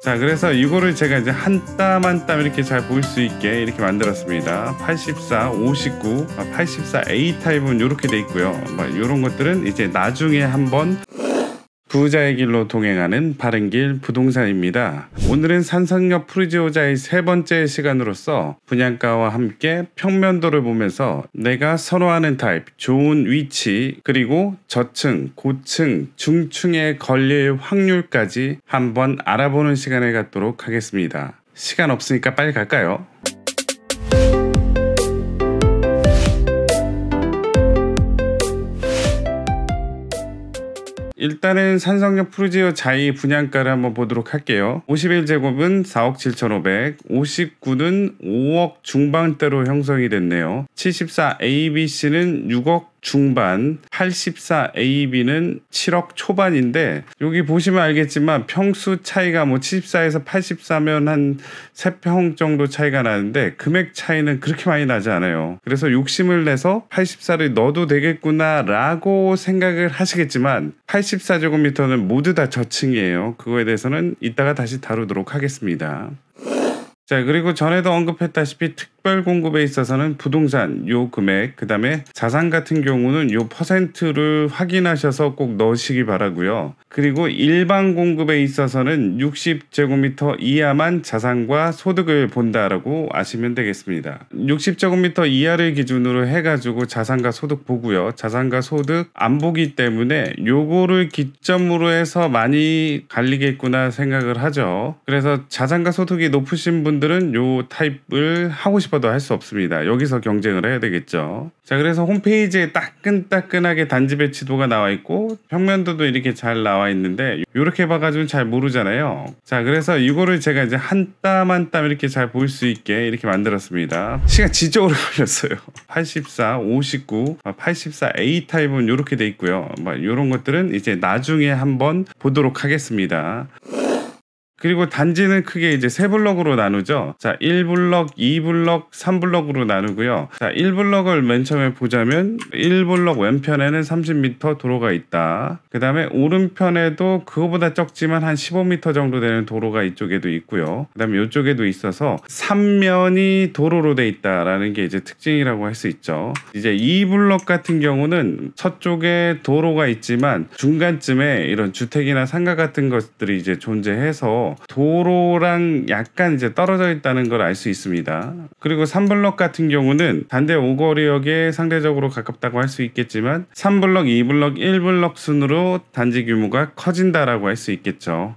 자, 그래서 이거를 제가 이제 한 땀 한 땀 이렇게 잘 보일 수 있게 이렇게 만들었습니다. 84, 59, 84 A 타입은 이렇게 돼 있고요. 이런 것들은 이제 나중에 한번 부자의 길로 동행하는 바른길 부동산입니다. 오늘은 산성역 프루지오자의 세 번째 시간으로서 분양가와 함께 평면도를 보면서 내가 선호하는 타입, 좋은 위치, 그리고 저층, 고층, 중층에 걸릴 확률까지 한번 알아보는 시간을 갖도록 하겠습니다. 시간 없으니까 빨리 갈까요? 일단은 산성역 프루지오자의 분양가를 한번 보도록 할게요. 51제곱은 4억 7,500, 59는 5억 중반대로 형성이 됐네요. 74 ABC는 6억 중반, 84 AB는 7억 초반인데 여기 보시면 알겠지만 평수 차이가 74에서 84면 한 3평 정도 차이가 나는데 금액 차이는 그렇게 많이 나지 않아요. 그래서 욕심을 내서 84를 넣어도 되겠구나 라고 생각을 하시겠지만 84제곱미터는 모두 다 저층이에요. 그거에 대해서는 이따가 다시 다루도록 하겠습니다. 자, 그리고 전에도 언급했다시피 특별 공급에 있어서는 부동산 요 금액, 그 다음에 자산 같은 경우는 요 퍼센트를 확인하셔서 꼭 넣으시기 바라고요. 그리고 일반 공급에 있어서는 60제곱미터 이하만 자산과 소득을 본다라고 아시면 되겠습니다. 60제곱미터 이하를 기준으로 해가지고 자산과 소득 보고요. 자산과 소득 안 보기 때문에 요거를 기점으로 해서 많이 갈리겠구나 생각을 하죠. 그래서 자산과 소득이 높으신 분들은 요 타입을 하고 싶어도 할 수 없습니다. 여기서 경쟁을 해야 되겠죠. 자, 그래서 홈페이지에 따끈따끈하게 단지 배치도가 나와 있고 평면도도 이렇게 잘 나와 있는데 이렇게 봐가지고 잘 모르잖아요. 자, 그래서 이거를 제가 이제 한 땀 한 땀 이렇게 잘 보일 수 있게 이렇게 만들었습니다. 시간 진짜 오래 걸렸어요. 84, 59, 84 A 타입은 이렇게 돼 있고요. 이런 것들은 이제 나중에 한번 보도록 하겠습니다. 그리고 단지는 크게 이제 세 블럭으로 나누죠. 자, 1블럭, 2블럭, 3블럭으로 나누고요. 자, 1블럭을 맨 처음에 보자면 1블럭 왼편에는 30m 도로가 있다. 그 다음에 오른편에도 그거보다 적지만 한 15m 정도 되는 도로가 이쪽에도 있고요. 그 다음에 이쪽에도 있어서 3면이 도로로 돼 있다라는 게 이제 특징이라고 할 수 있죠. 이제 2블럭 같은 경우는 서쪽에 도로가 있지만 중간쯤에 이런 주택이나 상가 같은 것들이 이제 존재해서 도로랑 약간 이제 떨어져 있다는 걸 알 수 있습니다. 그리고 3블럭 같은 경우는 반대 오거리역에 상대적으로 가깝다고 할 수 있겠지만 3블럭, 2블럭, 1블럭 순으로 단지 규모가 커진다라고 할 수 있겠죠.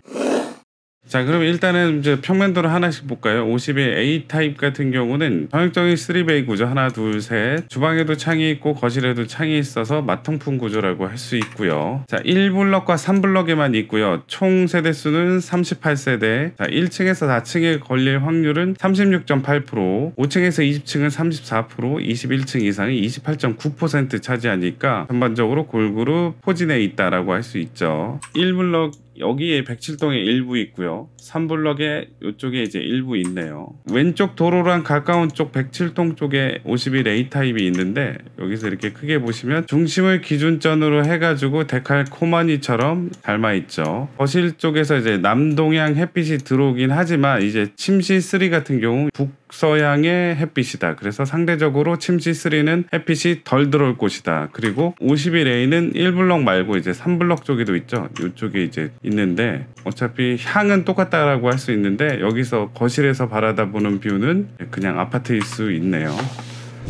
자, 그럼 일단은 이제 평면도를 하나씩 볼까요? 51 A 타입 같은 경우는 전형적인 3베이 구조, 하나, 둘, 셋. 주방에도 창이 있고 거실에도 창이 있어서 마통풍 구조라고 할 수 있고요. 자, 1블럭과 3블럭에만 있고요. 총 세대수는 38세대. 자, 1층에서 4층에 걸릴 확률은 36.8%, 5층에서 20층은 34%, 21층 이상이 28.9% 차지하니까 전반적으로 골고루 포진해 있다라고 할 수 있죠. 1블럭 여기에 107동에 일부 있고요. 3블럭에 이쪽에 이제 일부 있네요. 왼쪽 도로랑 가까운 쪽 107동 쪽에 51A 타입이 있는데 여기서 이렇게 크게 보시면 중심을 기준점으로 해가지고 데칼코마니처럼 닮아있죠. 거실 쪽에서 이제 남동향 햇빛이 들어오긴 하지만 이제 침실3 같은 경우 북서향의 햇빛이다. 그래서 상대적으로 침실3는 햇빛이 덜 들어올 곳이다. 그리고 51A는 1블럭 말고 이제 3블럭 쪽에도 있죠. 이쪽에 이제 있는데 어차피 향은 똑같다라고 할 수 있는데 여기서 거실에서 바라다보는 뷰는 그냥 아파트일 수 있네요.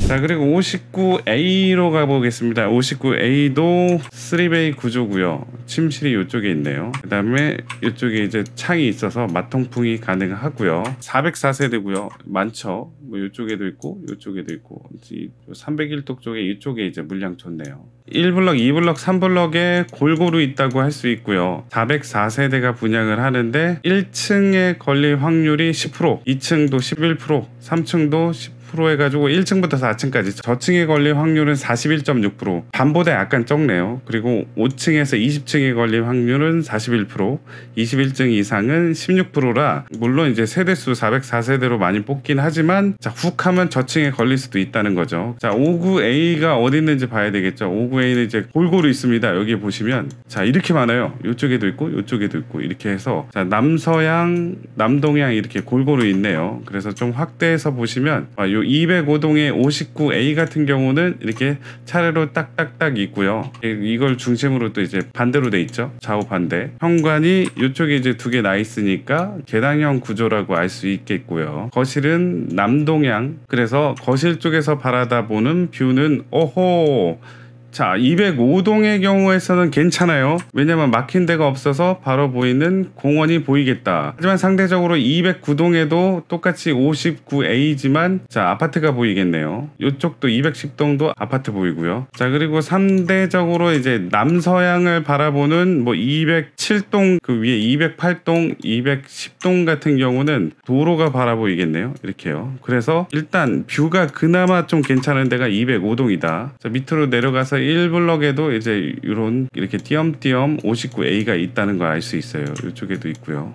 자, 그리고 59A로 가보겠습니다. 59A도 3베이 구조고요. 침실이 이쪽에 있네요. 그 다음에 이쪽에 이제 창이 있어서 마통풍이 가능하고요. 404세대고요. 많죠. 이쪽에도 있고 이쪽에도 있고 301동 쪽에 이쪽에 이제 물량 좋네요. 1블럭, 2블럭, 3블럭에 골고루 있다고 할 수 있고요. 404세대가 분양을 하는데 1층에 걸릴 확률이 10%, 2층도 11%, 3층도 10%, 30% 해가지고 1층부터 4층까지 저층에 걸릴 확률은 41.6%, 반보다 약간 적네요. 그리고 5층에서 20층에 걸릴 확률은 41%, 21층 이상은 16%라 물론 이제 세대수 404세대로 많이 뽑긴 하지만 자, 훅 하면 저층에 걸릴 수도 있다는 거죠. 자, 59A가 어디 있는지 봐야 되겠죠. 59A는 이제 골고루 있습니다. 여기 보시면 자, 이렇게 많아요. 이쪽에도 있고 이쪽에도 있고 이렇게 해서 자, 남서양, 남동양 이렇게 골고루 있네요. 그래서 좀 확대해서 보시면 요 205동의 59A 같은 경우는 이렇게 차례로 딱딱딱 있고요. 이걸 중심으로 또 이제 반대로 돼 있죠. 좌우 반대. 현관이 이쪽에 이제 두 개 나 있으니까 계단형 구조라고 알 수 있겠고요. 거실은 남동양. 그래서 거실 쪽에서 바라다 보는 뷰는 오호. 자, 205동의 경우에서는 괜찮아요. 왜냐면 막힌 데가 없어서 바로 보이는 공원이 보이겠다. 하지만 상대적으로 209동에도 똑같이 59A지만 자, 아파트가 보이겠네요. 이쪽도 210동도 아파트 보이고요. 자, 그리고 상대적으로 이제 남서양을 바라보는 뭐 207동 그 위에 208동, 210동 같은 경우는 도로가 바라보이겠네요. 이렇게요. 그래서 일단 뷰가 그나마 좀 괜찮은 데가 205동이다. 자, 밑으로 내려가서 1블럭에도 이제 이렇게 띄엄띄엄 59A가 있다는 걸 알 수 있어요. 이쪽에도 있고요.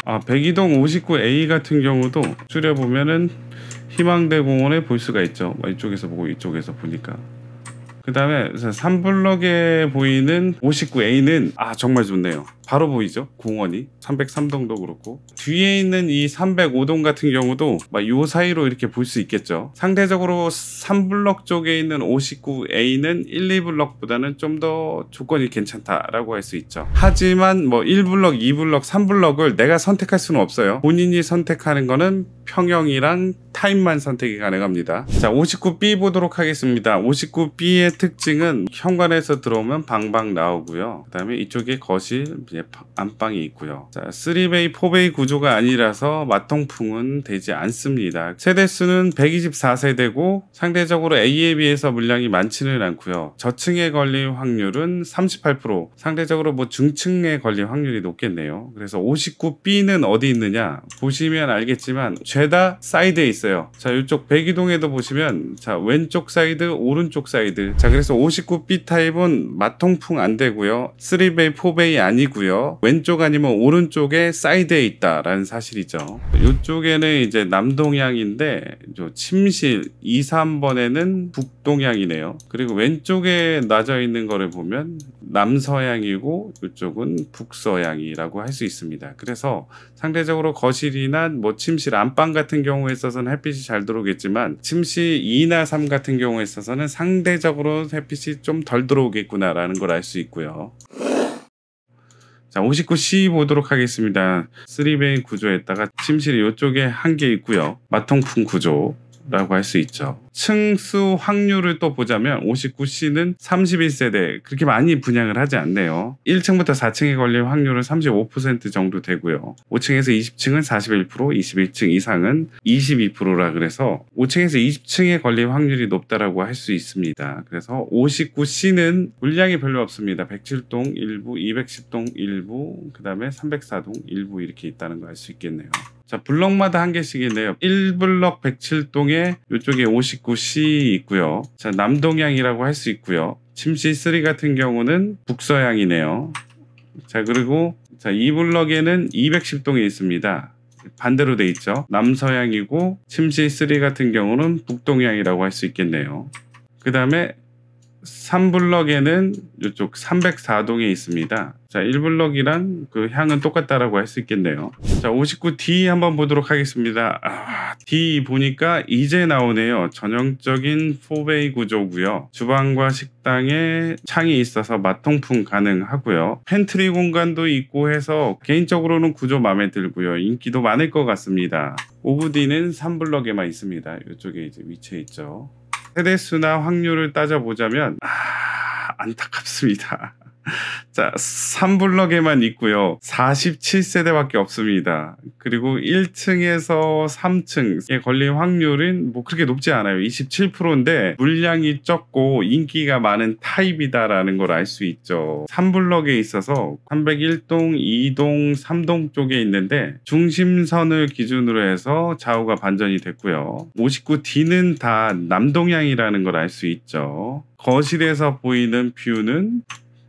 102동 59A 같은 경우도 줄여보면은 희망대 공원에 볼 수가 있죠. 이쪽에서 보고 이쪽에서 보니까. 그 다음에 3블럭에 보이는 59A는 정말 좋네요. 바로 보이죠? 공원이 303동도 그렇고 뒤에 있는 이 305동 같은 경우도 요 사이로 이렇게 볼 수 있겠죠. 상대적으로 3블럭 쪽에 있는 59A는 1, 2블럭보다는 좀 더 조건이 괜찮다라고 할 수 있죠. 하지만 1블럭, 2블럭, 3블럭을 내가 선택할 수는 없어요. 본인이 선택하는 거는 평형이랑 타입만 선택이 가능합니다. 자, 59B 보도록 하겠습니다. 59B의 특징은 현관에서 들어오면 방방 나오고요. 그 다음에 이쪽에 거실, 안방이 있고요. 자, 3베이, 4베이 구조가 아니라서 마통풍은 되지 않습니다. 세대수는 124세대고 상대적으로 A에 비해서 물량이 많지는 않고요. 저층에 걸릴 확률은 38%, 상대적으로 중층에 걸릴 확률이 높겠네요. 그래서 59B는 어디 있느냐 보시면 알겠지만 죄다 사이드에 있어요. 자, 이쪽 백이동에도 보시면 자, 왼쪽 사이드, 오른쪽 사이드. 자, 그래서 59B 타입은 마통풍 안 되고요. 3베이, 4베이 아니고요. 왼쪽 아니면 오른쪽에 사이드에 있다라는 사실이죠. 이쪽에는 이제 남동향인데 침실 2, 3번에는 북동향이네요. 그리고 왼쪽에 놔져 있는 거를 보면 남서향이고 이쪽은 북서향이라고 할 수 있습니다. 그래서 상대적으로 거실이나 침실 안방 같은 경우에 있어서는 햇빛이 잘 들어오겠지만 침실 2나 3 같은 경우에 있어서는 상대적으로 햇빛이 좀 덜 들어오겠구나라는 걸 알 수 있고요. 자, 59C 보도록 하겠습니다. 3베이 구조에다가 침실이 이쪽에 한 개 있고요. 마통풍 구조라고 할 수 있죠. 층수 확률을 또 보자면 59C는 31세대 그렇게 많이 분양을 하지 않네요. 1층부터 4층에 걸릴 확률은 35% 정도 되고요. 5층에서 20층은 41%, 21층 이상은 22%라 그래서 5층에서 20층에 걸릴 확률이 높다라고 할 수 있습니다. 그래서 59C는 물량이 별로 없습니다. 107동 일부, 210동 일부, 그 다음에 304동 일부 이렇게 있다는 거 알 수 있겠네요. 자, 블럭마다 한 개씩이네요. 1블럭 107동에 이쪽에 59C 있고요. 자, 남동향이라고 할 수 있고요. 침실 3 같은 경우는 북서향이네요. 자, 그리고 자, 2블럭에는 210동에 있습니다. 반대로 돼 있죠. 남서향이고 침실 3 같은 경우는 북동향이라고 할 수 있겠네요. 그 다음에 3블럭에는 이쪽 304동에 있습니다. 자, 1블럭이랑 그 향은 똑같다라고 할 수 있겠네요. 자, 59D 한번 보도록 하겠습니다. D 보니까 이제 나오네요. 전형적인 4베이 구조고요. 주방과 식당에 창이 있어서 마통풍 가능하고요. 팬트리 공간도 있고 해서 개인적으로는 구조 마음에 들고요. 인기도 많을 것 같습니다. 59D는 3블럭에만 있습니다. 이쪽에 이제 위치해 있죠. 세대수나 확률을 따져보자면 안타깝습니다. 자, 3블럭에만 있고요. 47세대밖에 없습니다. 그리고 1층에서 3층에 걸릴 확률은 뭐 그렇게 높지 않아요. 27%인데 물량이 적고 인기가 많은 타입이다라는 걸 알 수 있죠. 3블럭에 있어서 301동, 2동, 3동 쪽에 있는데 중심선을 기준으로 해서 좌우가 반전이 됐고요. 59D는 다 남동향이라는 걸 알 수 있죠. 거실에서 보이는 뷰는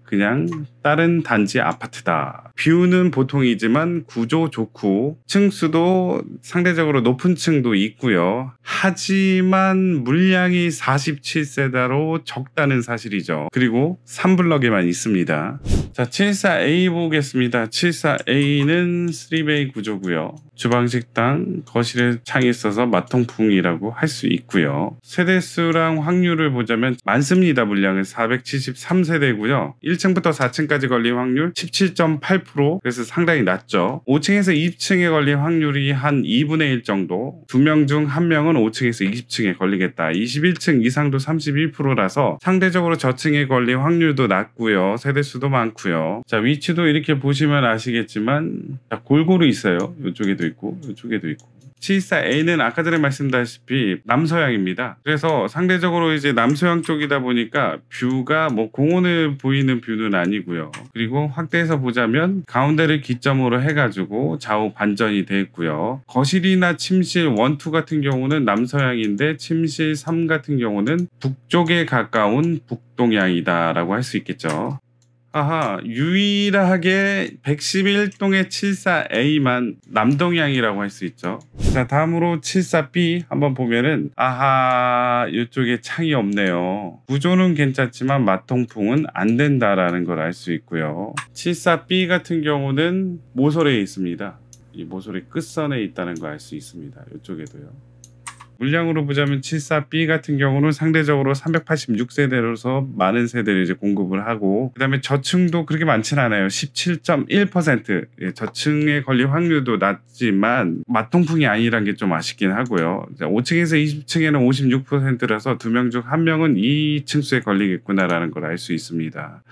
그냥 다른 단지 아파트다. 뷰는 보통이지만 구조 좋고 층수도 상대적으로 높은 층도 있고요. 하지만 물량이 47세대로 적다는 사실이죠. 그리고 3블럭에만 있습니다. 자, 74A 보겠습니다. 74A는 3베이 구조고요. 주방, 식당, 거실에 창이 있어서 마통풍이라고 할 수 있고요. 세대수랑 확률을 보자면 많습니다. 물량은 473세대고요. 1층부터 4층까지 걸린 확률 17.8%, 그래서 상당히 낮죠. 5층에서 20층에 걸린 확률이 한 2분의 1 정도. 2명 중 1명은 5층에서 20층에 걸리겠다. 21층 이상도 31%라서 상대적으로 저층에 걸린 확률도 낮고요. 세대수도 많고요. 자, 위치도 이렇게 보시면 아시겠지만 자, 골고루 있어요. 이쪽에도 있고 이쪽에도 있고. 74A는 아까 전에 말씀드렸다시피 남서향입니다. 그래서 상대적으로 이제 남서향 쪽이다 보니까 뷰가 뭐 공원을 보이는 뷰는 아니고요. 그리고 확대해서 보자면 가운데를 기점으로 해가지고 좌우 반전이 되어 있고요. 거실이나 침실 1, 2 같은 경우는 남서향인데 침실 3 같은 경우는 북쪽에 가까운 북동향이다라고 할 수 있겠죠. 아하, 유일하게 111동의 74A만 남동향이라고 할 수 있죠. 자, 다음으로 74B 한번 보면은 아하, 이쪽에 창이 없네요. 구조는 괜찮지만 마통풍은 안 된다라는 걸 알 수 있고요. 74B 같은 경우는 모서리에 있습니다. 이 모서리 끝선에 있다는 걸 알 수 있습니다. 이쪽에도요. 물량으로 보자면 74B 같은 경우는 상대적으로 386세대로서 많은 세대를 이제 공급을 하고, 그 다음에 저층도 그렇게 많지는 않아요. 17.1%. 예, 저층에 걸릴 확률도 낮지만 마통풍이 아니란 게 좀 아쉽긴 하고요. 5층에서 20층에는 56%라서 2명 중 1명은 이 층수에 걸리겠구나라는 걸 알 수 있습니다.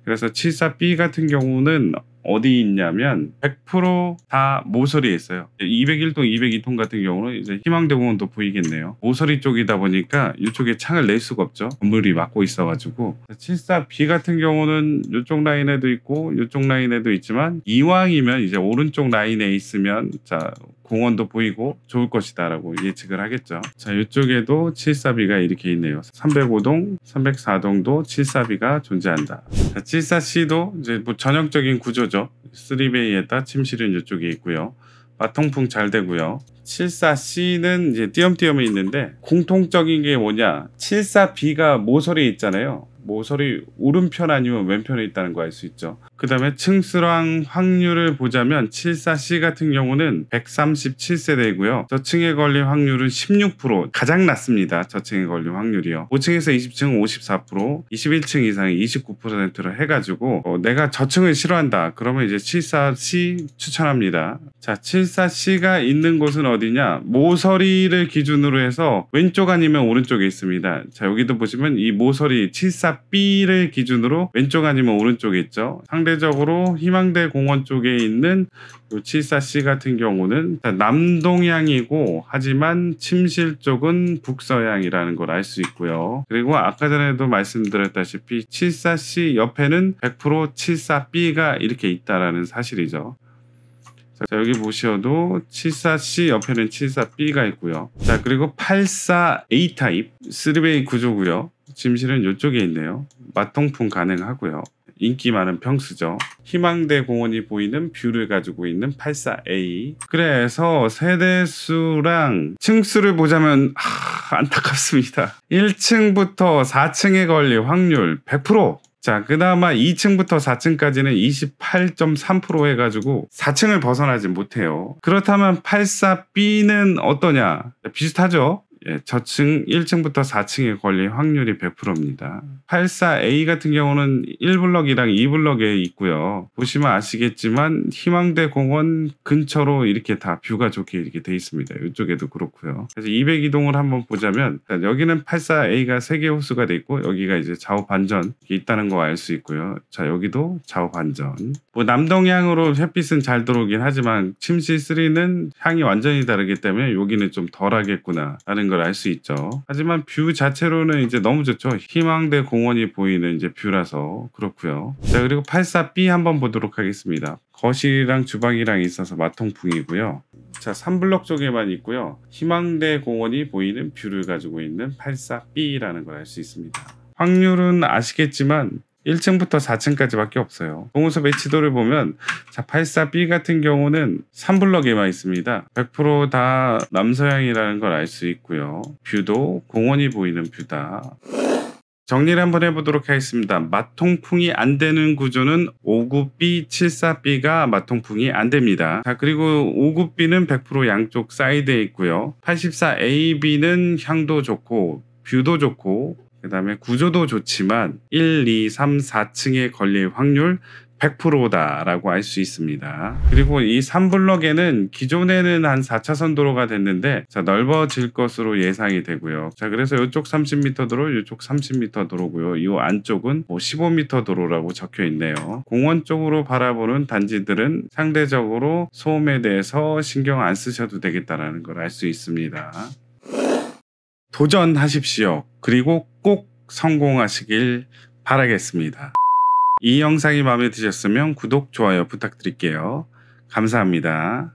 그래서 74B 같은 경우는 어디 있냐면 100% 다 모서리에 있어요. 201동, 202동 같은 경우는 이제 희망대공원도 보이겠네요. 모서리 쪽이다 보니까 이쪽에 창을 낼 수가 없죠. 건물이 막고 있어가지고. 74B 같은 경우는 이쪽 라인에도 있고 이쪽 라인에도 있지만 이왕이면 이제 오른쪽 라인에 있으면 자, 공원도 보이고 좋을 것이다라고 예측을 하겠죠. 자, 이쪽에도 74B가 이렇게 있네요. 305동, 304동도 74B가 존재한다. 자, 74C도 이제 뭐 전형적인 구조죠. 3베이에다 침실은 이쪽에 있고요. 마통풍 잘 되고요. 74C는 이제 띄엄띄엄이 있는데 공통적인 게 뭐냐? 74B가 모서리에 있잖아요. 모서리 오른편 아니면 왼편에 있다는 거 알 수 있죠. 그 다음에 층수랑 확률을 보자면 74C 같은 경우는 137세대이고요. 저층에 걸린 확률은 16%, 가장 낮습니다. 저층에 걸린 확률이요. 5층에서 20층 54%, 21층 이상이 29%로 해가지고 내가 저층을 싫어한다. 그러면 이제 74C 추천합니다. 자, 74C가 있는 곳은 어디냐? 모서리를 기준으로 해서 왼쪽 아니면 오른쪽에 있습니다. 자, 여기도 보시면 이 모서리 74B를 기준으로 왼쪽 아니면 오른쪽에 있죠. 상대적으로 희망대 공원 쪽에 있는 74C 같은 경우는 남동향이고 하지만 침실 쪽은 북서향이라는 걸 알 수 있고요. 그리고 아까 전에도 말씀드렸다시피 74C 옆에는 100% 74B가 이렇게 있다라는 사실이죠. 자, 여기 보셔도 74C 옆에는 74B가 있고요. 자, 그리고 84A 타입 3베이 구조고요. 침실은 이쪽에 있네요. 마통풍 가능하고요. 인기 많은 평수죠. 희망대 공원이 보이는 뷰를 가지고 있는 84A. 그래서 세대수랑 층수를 보자면 안타깝습니다. 1층부터 4층에 걸릴 확률 100%. 자, 그나마 2층부터 4층까지는 28.3% 해가지고 4층을 벗어나지 못해요. 그렇다면 84B는 어떠냐? 비슷하죠? 저층 1층부터 4층에 걸릴 확률이 100%입니다. 84A 같은 경우는 1블럭이랑 2블럭에 있고요. 보시면 아시겠지만 희망대 공원 근처로 이렇게 다 뷰가 좋게 이렇게 돼 있습니다. 이쪽에도 그렇고요. 그래서 200이동을 한번 보자면 여기는 84A가 3개 호수가 돼 있고 여기가 이제 좌우 반전 있다는 거 알 수 있고요. 자, 여기도 좌우 반전. 뭐 남동향으로 햇빛은 잘 들어오긴 하지만 침실 3는 향이 완전히 다르기 때문에 여기는 좀 덜하겠구나 라는 걸 알 수 있죠. 하지만 뷰 자체로는 이제 너무 좋죠. 희망대 공원이 보이는 이제 뷰라서 그렇고요. 자, 그리고 84B 한번 보도록 하겠습니다. 거실이랑 주방이랑 있어서 마통풍이고요. 자, 3블럭 쪽에만 있고요. 희망대 공원이 보이는 뷰를 가지고 있는 84B라는 걸 알 수 있습니다. 확률은 아시겠지만 1층부터 4층까지밖에 없어요. 동호수 매치도를 보면 자, 84B 같은 경우는 3블럭에만 있습니다. 100% 다 남서향이라는 걸 알 수 있고요. 뷰도 공원이 보이는 뷰다. 정리를 한번 해보도록 하겠습니다. 마통풍이 안 되는 구조는 59B, 74B가 마통풍이 안 됩니다. 자, 그리고 59B는 100% 양쪽 사이드에 있고요. 84AB는 향도 좋고 뷰도 좋고 그 다음에 구조도 좋지만 1, 2, 3, 4층에 걸릴 확률 100%다라고 알 수 있습니다. 그리고 이 3블럭에는 기존에는 한 4차선 도로가 됐는데 자, 넓어질 것으로 예상이 되고요. 자, 그래서 이쪽 30m 도로, 이쪽 30m 도로고요. 이 안쪽은 15m 도로라고 적혀 있네요. 공원 쪽으로 바라보는 단지들은 상대적으로 소음에 대해서 신경 안 쓰셔도 되겠다라는 걸 알 수 있습니다. 도전하십시오. 그리고 꼭 성공하시길 바라겠습니다. 이 영상이 마음에 드셨으면 구독, 좋아요 부탁드릴게요. 감사합니다.